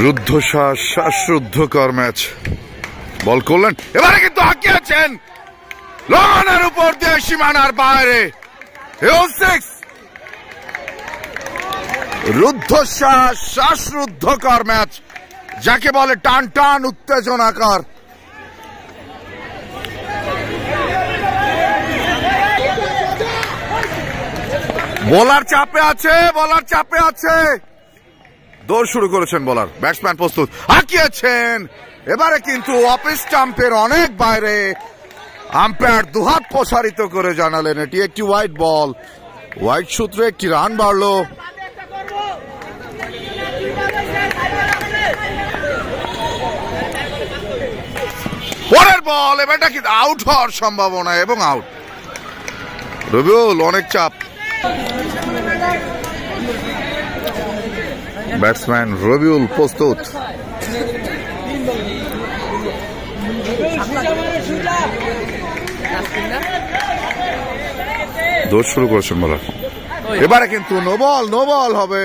রুদ্ধশ্বাস শ্বাসরুদ্ধকর ম্যাচ। বল করলেন, এবারে কিন্তু হাঁকিয়েছেন লঙ্ঘনের উপর দিয়ে সীমানার বাইরে। রুদ্ধশ্বাস শ্বাসরুদ্ধকর ম্যাচ, যাকে বলে টান টান উত্তেজনাকর। বোলার চাপে আছে, বোলার চাপে আছে। দৌড় শুরু করেছেন বোলার, ব্যাটসম্যান প্রস্তুত, হাঁকিয়েছেন। এবারে কিন্তু অফ স্টাম্পের অনেক বাইরে। আম্পায়ার দুহাত প্রসারিত করে জানালেন এটি একটি হোয়াইট বল। হোয়াইট সূত্রে একটি রান বাড়লো। পরের বল, এবারটা কিন্তু আউট হওয়ার সম্ভাবনা এবং আউট। রবিউল অনেক চাপ। ব্যাটসম্যান রবিউল প্রস্তুত। দৌড় শুরু করেছেন বোলার, এবারে কিন্তু নো বল হবে।